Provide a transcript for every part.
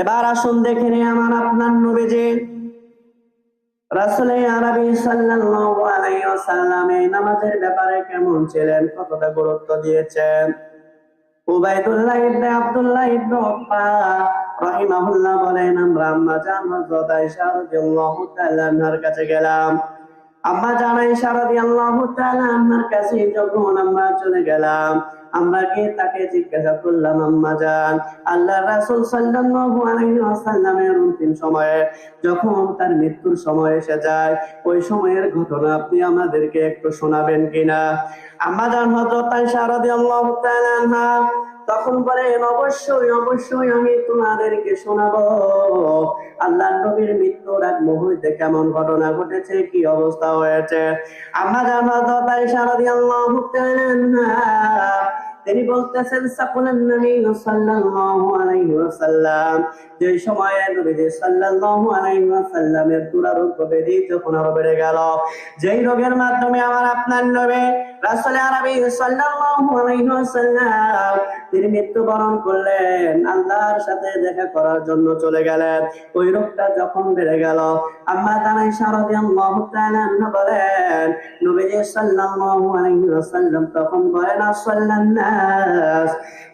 এবার আসুন দেখে নিই আমার আপনার নবীজি রাসূলে আরবি সাল্লাল্লাহু আলাইহি ওয়াসাল্লাম এই নামাজের ব্যাপারে কেমন ছিলেন, কতটা গুরুত্ব দিয়েছেন। উবাইদুল্লাহ ইবনে আব্দুল্লাহ ইবনে উতবা রাহিমাহুল্লাহ বলেন, আমরা আম্মা জান হযরত আয়েশা রাদিয়াল্লাহু তাআলা আনহার কাছে গেলাম। আম্মা জান আয়েশা রাদিয়াল্লাহু তাআলা আনহার কাছে যখন আমরা চলে গেলাম, আমরা গিয়ে তাকে জিজ্ঞাসা করলাম, আম্মা জান, আল্লাহর রাসূল সাল্লাল্লাহু আলাইহি ওয়াসাল্লামের অন্তিম সময়ে যখন তার মৃত্যুর সময় এসে যায়, ওই সময়ের ঘটনা আপনি আমাদেরকে একটু শোনাবেন কিনা। আম্মা জান হযরত আয়েশা রাদিয়াল্লাহু তাআলা আনহা তখন বলেন, অবশ্যই অবশ্যই আমি তোমাদেরকে শোনাবো। আল্লাহর নবীর মৃত্যুর আগ মুহূর্তে কেমন ঘটনা ঘটেছে, কি অবস্থা হয়েছে। আম্মা জান হযরত আয়েশা রাদিয়াল্লাহু তাআলা আনহা তিনি বলতেছেন, সাকুলান নবী সাল্লাল্লাহু আলাইহি ওয়াসাল্লাম, যে সময়ে নবীজি সাল্লাল্লাহু আলাইহি ওয়াসাল্লামের দুরারোগ্য ব্যাধি যখন আরো বেড়ে গেল, যেই রোগের মাধ্যমে আমার আপনার নবী রাসূল আরবি সাল্লাল্লাহু আলাইহি ওয়াসাল্লাম তিনি মৃত্যুবরণ করলেন, আল্লাহর সাথে দেখা করার জন্য চলে গেলেন। ওই রোগটা যখন বেড়ে গেল, আম্মা জান আয়েশা রাদিয়াল্লাহু তাআলা আনহা বলেন, নবীজি সাল্লাল্লাহু আলাইহি ওয়াসাল্লাম তখন বলেন, আসসাল্লান নাস,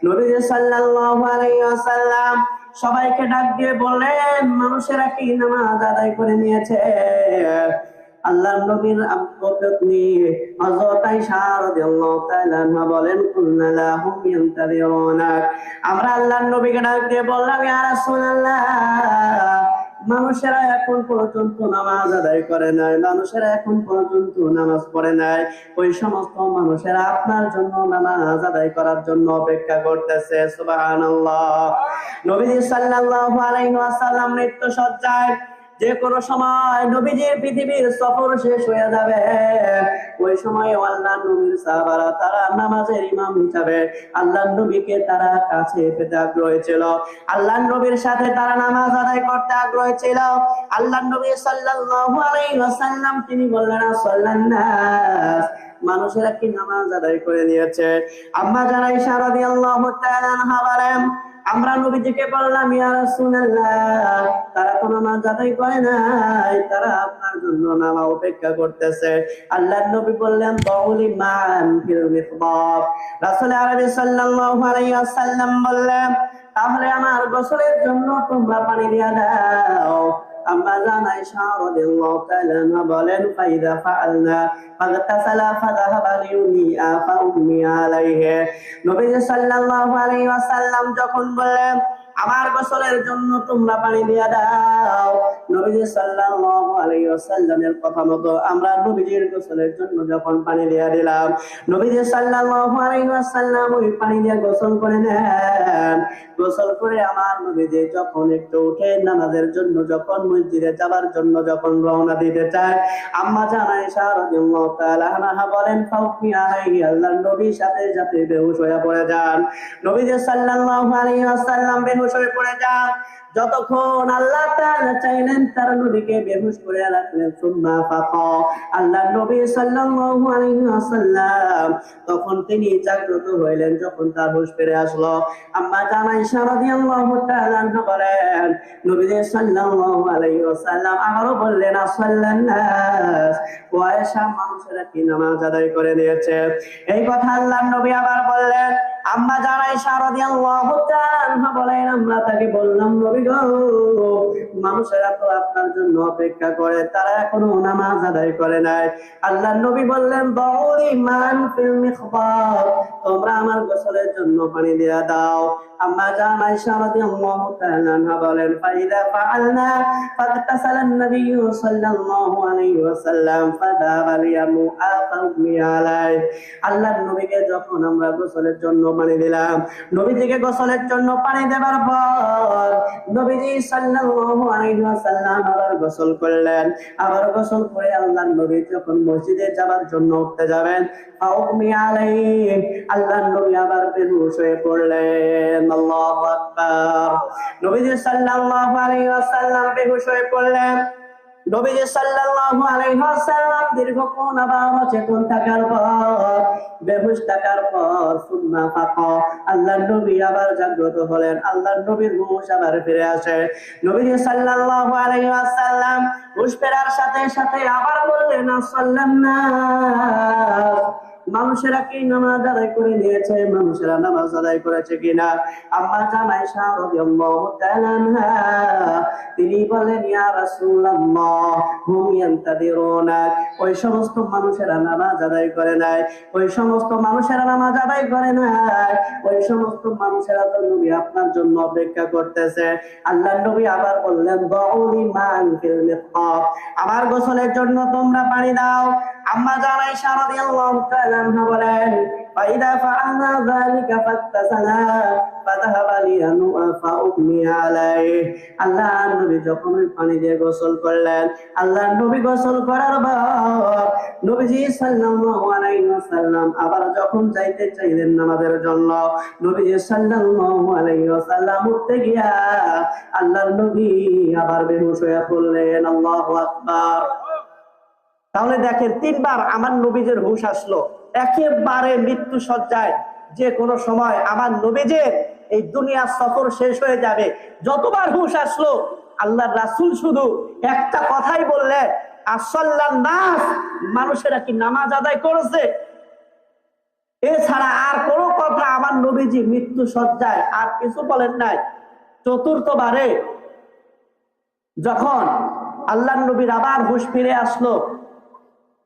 নবীজি সাল্লাল্লাহু আলাইহি ওয়াসাল্লাম সবাইকে ডাক দিয়ে বললেন, মানুষেরা কি নামাজ আদায় করে নিয়েছে। আল্লাহর নবীর পত্নী হযরত আয়েশা রাদিয়াল্লাহু তাআলা আনহা বলেন, কুলনা লাহুম ইয়ানতাযিরুনা, আমরা আল্লাহর নবীকে ডাক দিয়ে বললাম, ইয়া রাসূলুল্লাহ, মানুষেরা এখন পর্যন্ত নামাজ আদায় করে নাই, মানুষেরা এখন পর্যন্ত নামাজ পড়ে নাই, ওই সমস্ত মানুষেরা আপনার জন্য নামাজ আদায় করার জন্য অপেক্ষা করতেছে। সুবহানাল্লাহ। নবীজি সাল্লাল্লাহু আলাইহি ওয়াসাল্লাম মৃত্যু সজ্জায়, যে কোনো সময় নবীজির পৃথিবীর সফর শেষ হয়ে যাবে, ওই সময় আল্লাহর নবীর সাহাবারা তারা নামাজের ইমাম হিসাবে আল্লাহর নবীকে তারা কাছে পেতে আগ্রহী ছিল, আল্লাহর নবীর সাথে তারা নামাজ আদায় করতে আগ্রহী ছিল। আল্লাহর নবী সাল্লাল্লাহু আলাইহি ওয়াসাল্লাম তিনি বললেন, সাল্লান নাস, মানুষেরা কি নামাজ আদায় করে নিয়েছে। আম্মা জান আয়েশা রাদিয়াল্লাহু তাআলা আনহা বলেন, আমরা নবীজিকে বললাম, ইয়া রাসূলুল্লাহ, তারা তো নামাজ আদায় করে নাই, তারা আপনার জন্য নামাজ অপেক্ষা করতেছে। আল্লাহর নবী বললেন, তাউলি মান ফিল মিসবাব, রাসূল আরবি সাল্লাল্লাহু আলাইহি ওয়াসাল্লাম বললেন, তাহলে আমার গোসলের জন্য তোমরা পানি দিয়ে দাও। আম্মা জান আয়েশা রাদিয়াল্লাহু তাআলা আনহা বলেন, ফাইদা ফাআলনা ফাগতাসালা ফাযাহাবা লিউনিআ ফাউম্মি আলাইহি, নবী সাল্লাল্লাহু আলাইহি ওয়াসাল্লাম যখন বললেন, আমার গোসলের জন্য তোমরা পানি দিয়ে দাও, নবীজি সাল্লাল্লাহু আলাইহি ওয়াসাল্লামের কথা মতো আমরা নবীজির গোসলের জন্য যখন পানি দিয়ে দিলাম, নবীজি সাল্লাল্লাহু আলাইহি ওয়াসাল্লাম ওই পানি দিয়ে গোসল করে নেন। গোসল করে আমার নবীজি যখন একটু উঠে নামাজের জন্য, যখন মসজিদে যাবার জন্য যখন রওনা দিতে চায়, আম্মা জান আয়েশা রাদিয়াল্লাহু তাআলা আনহা বলেন, ফাউকি আলাইহি, আল্লাহর নবীর সাথে সাথে বেহুশ হয়ে পড়ে যান। নবীজি সাল্লাল্লাহু আলাইহি ওয়াসাল্লাম বেহুশ হয়ে পড়ে যান। যতক্ষণ আল্লাহ তাআলা চাইলেন তার নবীকে বেহুশ করে রাখলেন, সুম্মা ফাকা, আল্লাহর নবী সাল্লাল্লাহু আলাইহি ওয়াসাল্লাম তখন তিনি জাগ্রত হইলেন, যখন তার হুঁশ ফিরে আসলো। আম্মা জান আয়েশা রাদিয়াল্লাহু তাআলা আনহা বলেন, নবী সাল্লাল্লাহু আলাইহি ওয়াসাল্লাম আবারো বললেন, আসসাল্লান নাস, ও আয়েশা, মানুষেরা কি নামাজ আদায় করে নিয়েছে। এই কথা আল্লাহর নবী আবার বললেন। আম্মা জান আয়েশা রাদিয়াল্লাহু তাআলা আনহা বলেন, আমরা তাকে বললাম, নবী গো, মানুষেরা তো আপনার জন্য অপেক্ষা করে, তারা এখনো নামাজ আদায় করে নাই। আল্লাহর নবী বললেন, দাউলি মান ফিল মিখবাব, তোমরা আমার গোসলের জন্য পানি দিয়ে দাও। আম্মা জান আয়েশা রাদিয়াল্লাহু তাআলা আনহা বলেন, ফাইদা ফাআলনা ফাগতাসালান নবী সাল্লাল্লাহু আলাইহি ওয়াসাল্লাম ফাদাবা লিয়ামুআ ফাউমি আলাই, আল্লাহর নবীকে যখন আমরা গোসলের জন্য পানি দিলাম, নবীজিকে গোসলের জন্য পানি দেবার পর নবীজি সাল্লাল্লাহু আলাইহি ওয়াসাল্লাম আবার গোসল করলেন। আবার গোসল করে আল্লাহর নবী যখন মসজিদে যাবার জন্য উঠতে যাবেন, ফাউমি আলাইহি, আল্লাহর নবী আবার বেহুশ হয়ে পড়লেন। আল্লাহু আকবার। নবীজি সাল্লাল্লাহু আলাইহি ওয়াসাল্লাম বেহুশ হয়ে পড়লেন। নবীজি সাল্লাল্লাহু আলাইহি ওয়াসাল্লাম দীর্ঘক্ষণ আবার অচেতন থাকার পর, বেহুশ থাকার পর সুন্নাহ ফাকা, আল্লাহর নবী আবার জাগ্রত হলেন। আল্লাহর নবীর হুঁশ আবার ফিরে আসে। নবীজি সাল্লাল্লাহু আলাইহি ওয়াসাল্লাম হুঁশ ফেরার সাথে সাথে আবার বললেন, সাল্লাল্লাহু, মানুষেরা কি নামাজ আদায় করে নিয়েছে? মানুষেরা নামাজ আদায় করেছে কিনা? আম্মা জান আয়েশা রাদিয়াল্লাহু তাআলা আনহা তিনি বলেন, ইয়া রাসূলুল্লাহ, হুম ইয়ান্তাদিরুনা, ওই সমস্ত মানুষেরা নামাজ আদায় করে নাই, ওই সমস্ত মানুষেরা নামাজ আদায় করে নাই, ওই সমস্ত মানুষেরা তো নবী আপনার জন্য অপেক্ষা করতেছে। আল্লাহর নবী আবার বললেন, দাউলি মান ফিল মিসহাব, আমার গোসলের জন্য তোমরা পানি দাও। আম্মা জান আয়েশা রাদিয়াল্লাহু তাআলা আনহা বলেন, ফাইদা ফাআলনা যালিকা ফাত্তাসালা ফাযাহাবা লিয়ানু ফাউমি আলাইহি, আল্লাহর নবী যখন ওই পানি দিয়ে গোসল করলেন, আল্লাহর নবী গোসল করার পর নবীজি সাল্লাল্লাহু আলাইহি ওয়াসাল্লাম আবার যখন যাইতে চাইলেন নামাজের জন্য, নবীজি সাল্লাল্লাহু আলাইহি ওয়াসাল্লাম উঠতে গিয়া আল্লাহর নবী আবার বেহুশ হয়ে পড়লেন। আল্লাহু আকবার। তাহলে দেখেন, তিনবার আমার নবীজের হুঁশ আসলো, একেবারে মৃত্যু সজ্জায়। যে কোনো সময় আমার নবীজের এই দুনিয়া সফর শেষ হয়ে যাবে। যতবার হুঁশ আসলো, আল্লাহর রাসূল শুধু একটা কথাই বললেন, আসাল্লান নাস, মানুষেরা কি নামাজ আদায় করেছে? এছাড়া আর কোনো কথা আমার নবীজি মৃত্যু সজ্জায় আর কিছু বলেন নাই। চতুর্থবারে যখন আল্লাহর নবীর আবার হুঁশ ফিরে আসলো,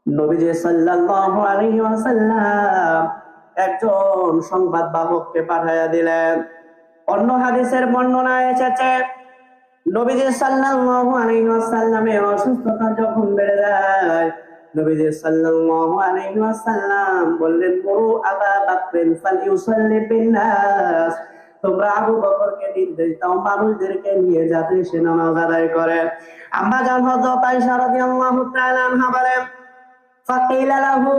নবীজি সাল্লাল্লাহু আলাইহি ওয়াসাল্লাম একজন সংবাদ বাহককে পাঠাইয়া দিলেন। অন্য হাদিসের বর্ণনায় এসেছে, নবীজি সাল্লাল্লাহু আলাইহি ওয়াসাল্লামের অসুস্থতা যখন বেড়ে যায়, নবীজি সাল্লাল্লাহু আলাইহি ওয়াসাল্লাম বললেন, মুরু আবা বকরিন ফালিউসাল্লি বিন-নাস, তোমরা আবু বকরকে নির্দেশ দাও মানুষদেরকে নিয়ে যাতে সে নামাজ আদায় করে। আম্মা জান হযরত আয়েশা রাদিয়াল্লাহু তাআলা আনহা বলেন, ফাকিলা লাহু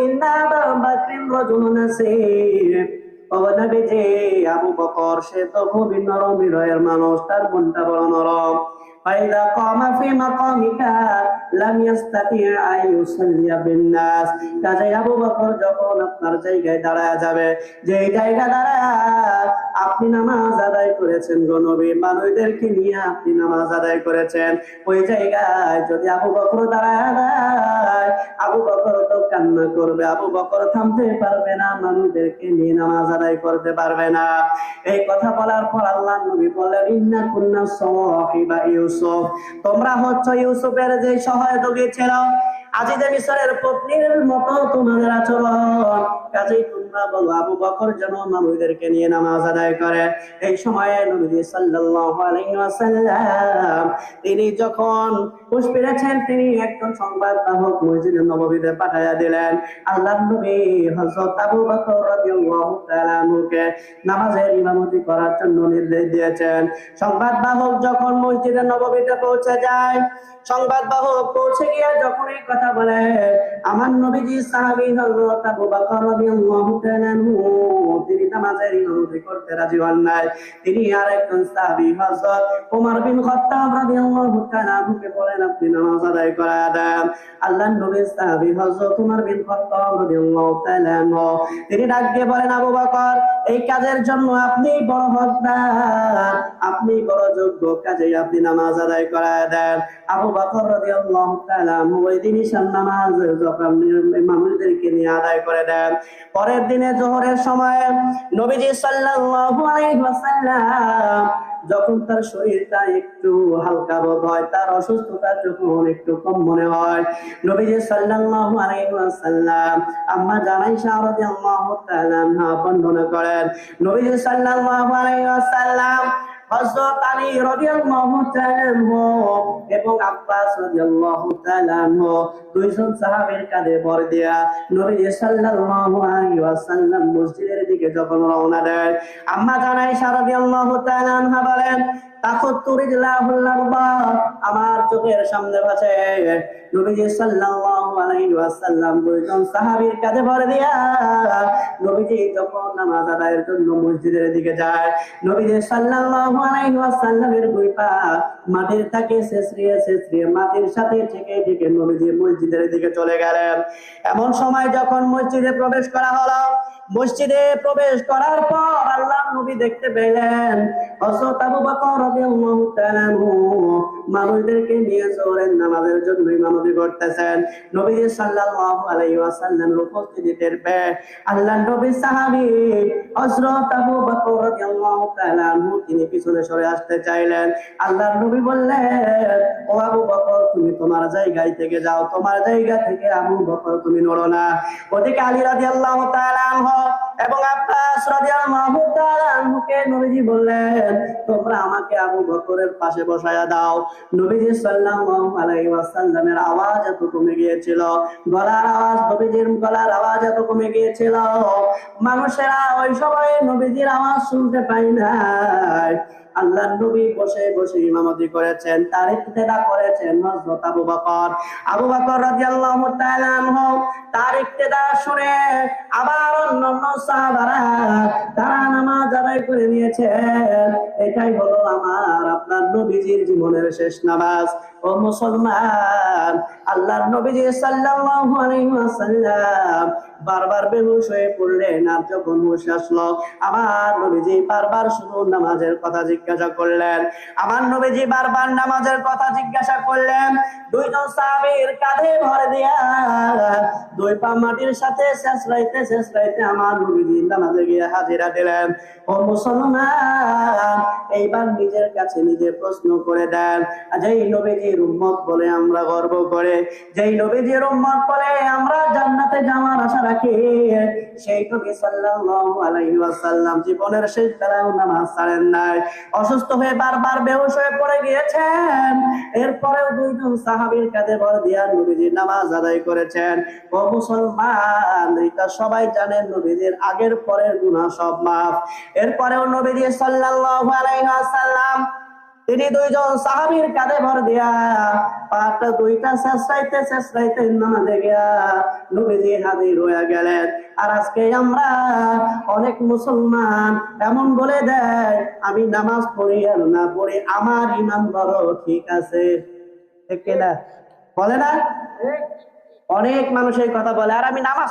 ইন্না আবা বকরিন রাজুলুন নাসীর, ও নবীজি, আবু বকর সে তো খুবই নরম হৃদয়ের মানুষ, তার মনটা বড় নরম। ফাইদা কামা ফি মাকামিকা লাম ইস্তাতি আন ইউসাল্লিয়া বিন-নাস, কাজে আবু বকর যখন আপনার জায়গায় দাঁড়ায় যাবে, যেই জায়গা দাঁড়ায় আপনি নামাজ আদায় করেছেন গো নবী, মানুষদেরকে নিয়ে আপনি নামাজ আদায় করেছেন, ওই জায়গায় যদি আবু বকর দাঁড়ায় যায়, আবু বকর তো কান্না করবে, আবু বকর থামতে পারবে না, মানুষদেরকে নিয়ে নামাজ আদায় করতে পারবে না। এই কথা বলার পর আল্লাহর নবী বলেন, ইন্না কুন্না সাওয়াহিবা ইউসুফ, তোমরা হচ্ছে ইউসুফের যে সহযোগী ছিল, আজিজে মিসরের পত্নীর মতো তোমাদের আচরণ, কাজেই তোমরা বলো আবু বকর যেন মানুষদেরকে নিয়ে নামাজ আদায় করে। এই সময়ে নবী সাল্লাল্লাহু আলাইহি ওয়াসাল্লাম তিনি যখন হুঁশ ফিরেছেন, তিনি একজন সংবাদ বাহক মসজিদে নববীতে পাঠাইয়া দিলেন। আল্লাহর নবী হযরত আবু বকর রাদিয়াল্লাহু তাআলা আনহুকে নামাজের ইমামতি করার জন্য নির্দেশ দিয়েছেন। সংবাদ বাহক যখন মসজিদে নববীতে পৌঁছে যায়, সংবাদ বাহক পৌঁছে গিয়ে যখন এই কথা বলে, আমার নবীজি সাহাবী হযরত আবু বকর রাদিয়াল্লাহু তাআলা আনহু তিনি নামাজের ইমামতি করতে রাজি হন নাই, তিনি আরেকজন সাহাবী হযরত ওমর বিন খাত্তাব রাদিয়াল্লাহু তাআলা আনহুকে বলেন, আপনি নামাজ আদায় করায় দেন। আল্লাহর নবীর সাহাবী হযরত ওমর বিন খাত্তাব রাদিয়াল্লাহু তাআলা আনহু তিনি ডাক দিয়ে বলেন, আবু বকর, এই কাজের জন্য আপনি বড় হকদার, আপনি বড় যোগ্য, কাজেই আপনি নামাজ আদায় করায় দেন। আবু বকর রাদিয়াল্লাহু তাআলা আনহু ওই দিন ঈশার নামাজ যখন মানুষদেরকে নিয়ে আদায় করে দেন। পরের দিনে যোহরের সময় নবীজি সাল্লাল্লাহু আলাইহি ওয়াসাল্লাম যখন তার শরীরটা একটু হালকা বোধ হয়, তার অসুস্থতা যখন একটু কম মনে হয়, নবীজি সাল্লাল্লাহু আলাইহি ওয়াসাল্লাম আম্মা জান আয়েশা রাদিয়াল্লাহু তাআলা আনহা বর্ণনা করেন, নবীজি সাল্লাল্লাহু আলাইহি ওয়াসাল্লাম হযরত আলী রাদিয়াল্লাহু তাআলা আনহু এবং আব্বাস রাদিয়াল্লাহু তাআলা আনহু দুইজন সাহাবীর কাঁধে ভর দিয়া নবী সাল্লাল্লাহু আলাইহি ওয়াসাল্লাম মসজিদের দিকে যখন রওনা দেয়, আম্মা জান আয়েশা রাদিয়াল্লাহু তাআলা আনহা বলেন, তাকুত্তু রিজলাহুল আরবা, আমার চোখের সামনে ভাসে নবীজি সাল্লাল্লাহু আলাইহি ওয়াসাল্লাম দুইজন সাহাবীর কাঁধে ভর দিয়া নবীজি যখন নামাজ আদায়ের জন্য মসজিদের দিকে যায়, নবীজি সাল্লাল্লাহু আলাইহি ওয়াসাল্লামের দুই পা মাটির তাকে ছেঁচড়িয়ে ছেঁচড়িয়ে মাটির সাথে ঠেকে ঠেকে নবীজি মসজিদের দিকে চলে গেলেন। এমন সময় যখন মসজিদে প্রবেশ করা হলো, মসজিদে প্রবেশ করার পর আল্লাহর নবী দেখতে পেলেন হযরত আবু বকর রাদিয়াল্লাহু তাআলা মানুষদেরকে নিয়ে জোহরের নামাজের জন্য ইমামতি করতেছেন। নবীজি সাল্লাল্লাহু আলাইহি ওয়াসাল্লামের উপস্থিতি টের পেয়ে আল্লাহর নবীর সাহাবী হযরত আবু বকর রাদিয়াল্লাহু তাআলা তিনি পিছনে সরে আসতে চাইলেন। আল্লাহর নবী বললেন, ও আবু বকর, তুমি তোমার জায়গায় থেকে যাও, তোমার জায়গা থেকে আবু বকর তুমি নড়ো না। ওদিকে আলী রাদিয়াল্লাহু তাআলা আনহু এবং আব্বাস রাদিয়াল্লাহু তাআলা আনহুকে নবীজি বললেন, তোমরা আমাকে আবু বকরের পাশে বসায়া দাও। নবীজি সাল্লাল্লাহু আলাইহি ওয়াসাল্লামের আওয়াজ এত কমে গিয়েছিল, গলার আওয়াজ, নবীজির গলার আওয়াজ এত কমে গিয়েছিল, মানুষেরা ওই সময় নবীজির আওয়াজ শুনতে পায় নাই। আল্লাহর নবী বসে বসে ইমামতি করেছেন, তার ইক্তেদা করেছেন হযরত আবু বকর। আবু বকর রাদিয়াল্লাহু তাআলা আনহু তার ইক্তেদা শুনে আবার অন্যান্য সাহাবারা তারা নামাজ আদায় করে নিয়েছেন। এটাই হলো আমার আপনার নবীজির জীবনের শেষ নামাজ। ও মুসলমান, আল্লাহর নবীজি সাল্লাল্লাহু আলাইহি ওয়াসাল্লাম বারবার বেহুশ হয়ে পড়লেন। আর যখন হুঁশ আসলো, আমার নবীজি বারবার শুধু নামাজের কথা জিজ্ঞাসা করলেন। আমার নবীজি বারবার নামাজের কথা জিজ্ঞাসা করলেন। দুইজন সাহাবীর কাঁধে ভর দিয়া দুই পা মাটির সাথে ছেঁচড়াইতে ছেঁচড়াইতে আমার নবীজি নামাজে গিয়ে হাজিরা দিলেন। ও মুসলমান, এইবার নিজের কাছে নিজে প্রশ্ন করে দেন, যেই নবীজির উম্মত বলে আমরা গর্ব করে, যেই নবীজির উম্মত বলে আমরা জান্নাতে যাওয়ার আশা রাখি, সেই নবী সাল্লাল্লাহু আলাইহি ওয়াসাল্লাম জীবনের শেষ বেলায় নামাজ ছাড়েন নাই। অসুস্থ হয়ে বারবার বেহুশ হয়ে পড়ে গিয়েছেন, এরপরেও দুইজন সাহাবীর কাঁধে ভর দিয়া নবীজি নামাজ আদায় করেছেন। ও মুসলমান, এটা সবাই জানেন নবীজির আগের পরের গুনাহ সব মাফ। এরপরেও নবীজি সাল্লাল্লাহু আলাইহি ওয়াসাল্লাম তিনি দুইজন সাহাবীর কাঁধে ভর দিয়া পাটা দুইটা ছেঁচড়াইতে ছেঁচড়াইতে নামাজে গিয়া নবীজি হাজির হয়ে গেলেন। আর আজকে আমরা অনেক মুসলমান এমন বলে দেয়, আমি নামাজ পড়ি আর না পড়ি আমার ঈমান বড় ঠিক আছে, ঠিক কিনা বলে না? অনেক মানুষ এই কথা বলে, আর আমি নামাজ